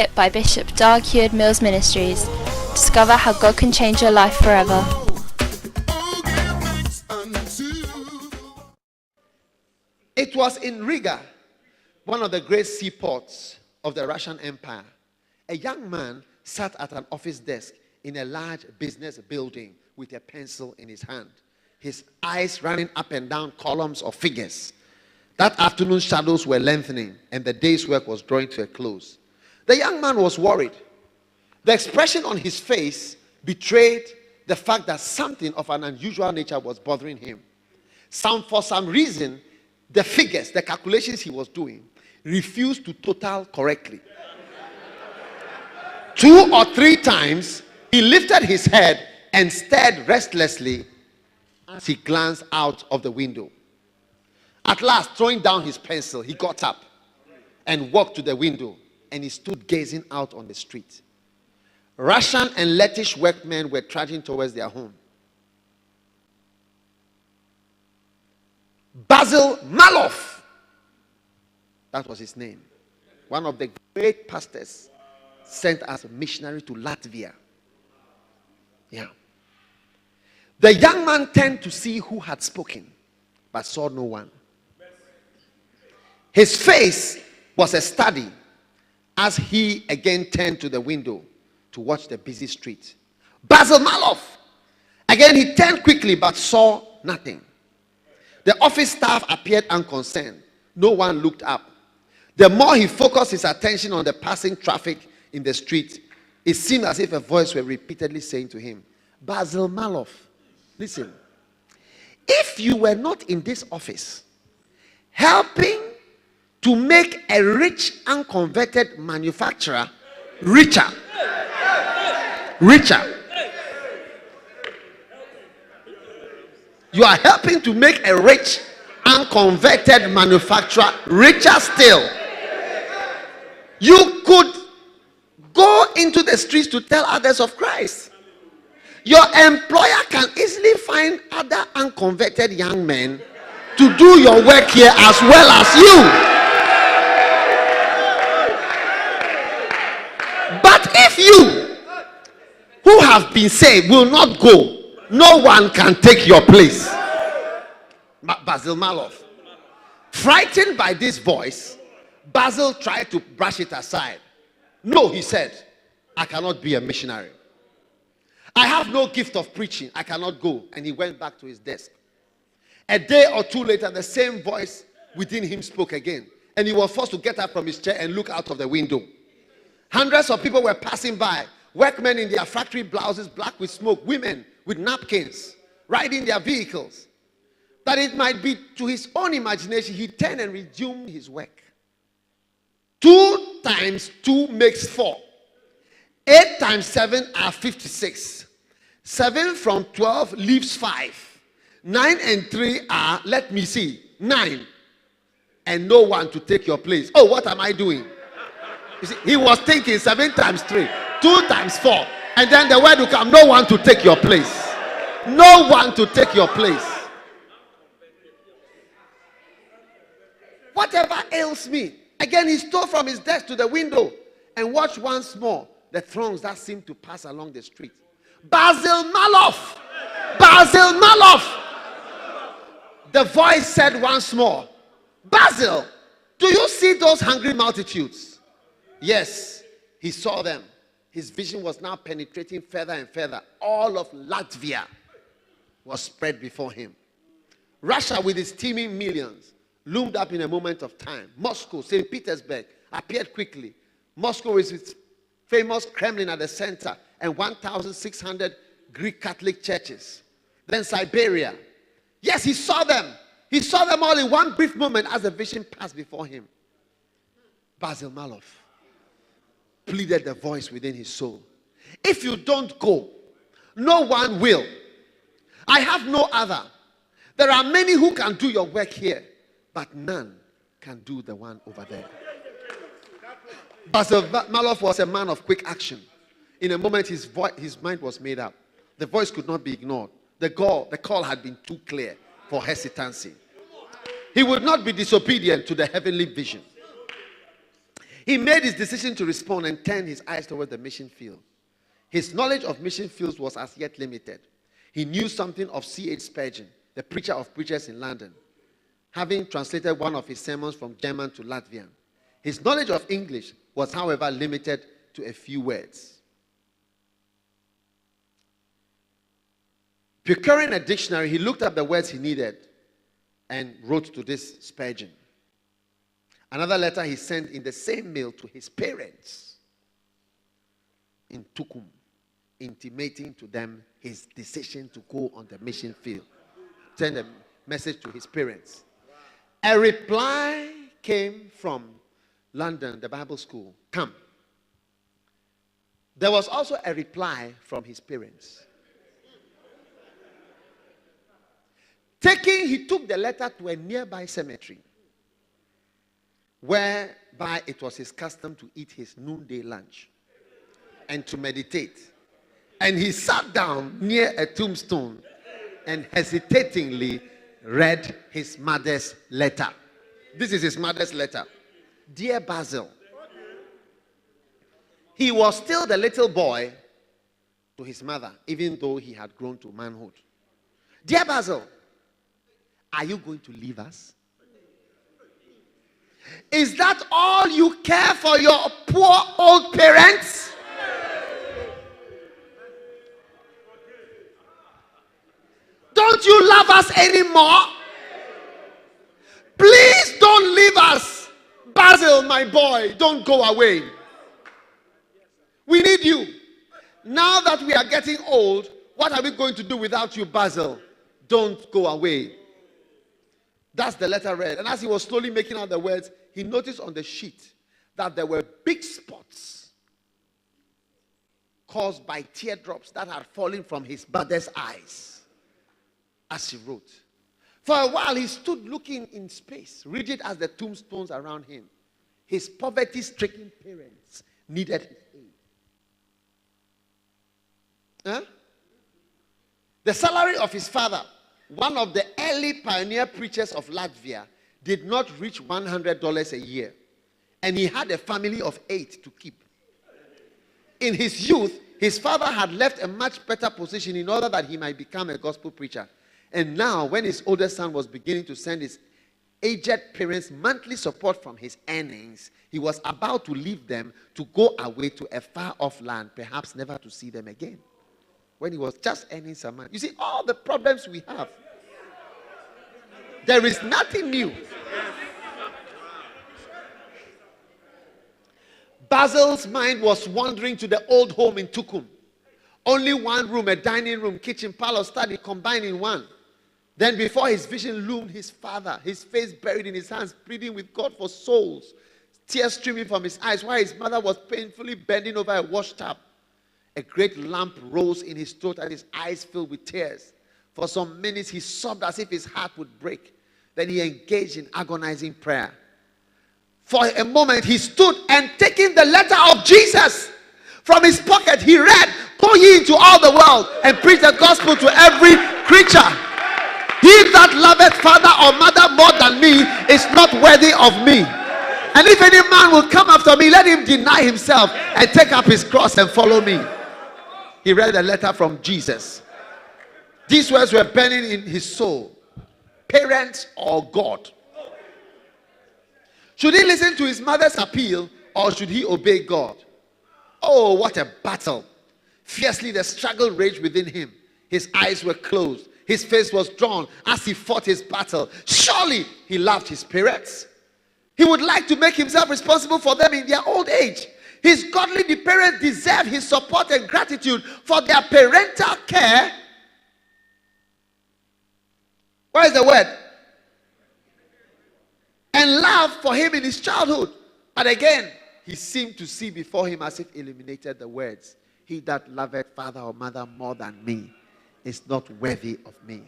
kit by Bishop Dag Heward-Mills Ministries. Discover how God can change your life forever. It was in Riga, one of the great seaports of the Russian Empire. A young man sat at an office desk in a large business building with a pencil in his hand, his eyes running up and down columns of figures. That afternoon's shadows were lengthening and the day's work was drawing to a close. The young man was worried. The expression on his face betrayed the fact that something of an unusual nature was bothering him. For some reason, the figures, the calculations he was doing, refused to total correctly. 2 or 3 times, he lifted his head and stared restlessly as he glanced out of the window. At last, throwing down his pencil, he got up and walked to the window, and he stood gazing out on the street. Russian and Lettish workmen were trudging towards their home. Basil Malov, that was his name, one of the great pastors sent as a missionary to Latvia. Yeah. The young man turned to see who had spoken, but saw no one. His face was a study as he again turned to the window to watch the busy street. Basil Malov! Again he turned quickly but saw nothing. The office staff appeared unconcerned. No one looked up. The more he focused his attention on the passing traffic in the street, it seemed as if a voice were repeatedly saying to him, Basil Malov, listen, if you were not in this office helping to make a rich unconverted manufacturer richer, you are helping to make a rich unconverted manufacturer richer still. You could go into the streets to tell others of Christ. Your employer can easily find other unconverted young men to do your work here as well as you. But if you who have been saved will not go, no one can take your place. Basil Malov. Frightened by this voice, Basil tried to brush it aside. No, he said, I cannot be a missionary. I have no gift of preaching. I cannot go. And he went back to his desk. A day or two later, the same voice within him spoke again. And he was forced to get up from his chair and look out of the window. Hundreds of people were passing by. Workmen in their factory blouses, black with smoke. Women with napkins, riding their vehicles. That it might be to his own imagination, he turned and resumed his work. 2 times 2 makes 4. 8 times 7 are 56. 7 from 12 leaves 5. 9 and 3 are, let me see, 9. And no one to take your place. Oh, what am I doing? You see, he was thinking 7 times 3, 2 times 4. And then the word will come, no one to take your place. No one to take your place. Whatever ails me. Again, he stole from his desk to the window and watched once more the throngs that seemed to pass along the street. Basil Malov! Basil Malov! The voice said once more, Basil, do you see those hungry multitudes? Yes, he saw them. His vision was now penetrating further and further. All of Latvia was spread before him. Russia, with its teeming millions, loomed up in a moment of time. Moscow, St. Petersburg, appeared quickly. Moscow is its famous Kremlin at the center and 1,600 Greek Catholic churches. Then Siberia. Yes, he saw them. He saw them all in one brief moment as the vision passed before him. Basil Malov pleaded the voice within his soul. If you don't go, no one will. I have no other. There are many who can do your work here, but none can do the one over there. Basil Malov was a man of quick action. In a moment, his mind was made up. The voice could not be ignored. The call had been too clear for hesitancy. He would not be disobedient to the heavenly vision. He made his decision to respond and turned his eyes toward the mission field. His knowledge of mission fields was as yet limited. He knew something of C.H. Spurgeon, the preacher of preachers in London, having translated one of his sermons from German to Latvian. His knowledge of English was, however, limited to a few words. Procuring a dictionary, he looked up the words he needed and wrote to this Spurgeon. Another letter he sent in the same mail to his parents in Tukum, intimating to them his decision to go on the mission field. Send a message to his parents. A reply came from London, the Bible school. Come. There was also a reply from his parents. He took the letter to a nearby cemetery, whereby it was his custom to eat his noonday lunch and to meditate. And he sat down near a tombstone and hesitatingly read his mother's letter. This is his mother's letter. Dear Basil, he was still the little boy to his mother, even though he had grown to manhood. Dear Basil, are you going to leave us? Is that all you care for your poor old parents? Don't you love us anymore? Please don't leave us. Basil, my boy, don't go away. We need you. Now that we are getting old, what are we going to do without you, Basil? Don't go away. That's the letter read. And as he was slowly making out the words, he noticed on the sheet that there were big spots caused by teardrops that had fallen from his mother's eyes as he wrote. For a while, he stood looking in space, rigid as the tombstones around him. His poverty-stricken parents needed his aid. The salary of his father, one of the early pioneer preachers of Latvia, did not reach $100 a year. And he had a family of 8 to keep. In his youth, his father had left a much better position in order that he might become a gospel preacher. And now, when his older son was beginning to send his aged parents monthly support from his earnings, he was about to leave them to go away to a far-off land, perhaps never to see them again. When he was just earning some money. You see, all the problems we have, there is nothing new. Basil's mind was wandering to the old home in Tukum. Only one room, a dining room, kitchen, parlor, study combined in one. Then before his vision loomed his father, his face buried in his hands, pleading with God for souls, tears streaming from his eyes, while his mother was painfully bending over a wash tub. A great lump rose in his throat and his eyes filled with tears. For some minutes he sobbed as if his heart would break. Then he engaged in agonizing prayer. For a moment he stood and, taking the letter of Jesus from his pocket, he read, "Go ye into all the world and preach the gospel to every creature. He that loveth father or mother more than me is not worthy of me. And if any man will come after me, let him deny himself and take up his cross and follow me." He read a letter from Jesus. These words were burning in his soul. Parents or God? Should he listen to his mother's appeal or should he obey God? Oh, what a battle. Fiercely the struggle raged within him. His eyes were closed. His face was drawn as he fought his battle. Surely he loved his parents. He would like to make himself responsible for them in their old age. His godly parents deserve his support and gratitude for their parental care. Where is the word? And love for him in his childhood. But again, he seemed to see before him, as if eliminated, the words, "He that loveth father or mother more than me is not worthy of me."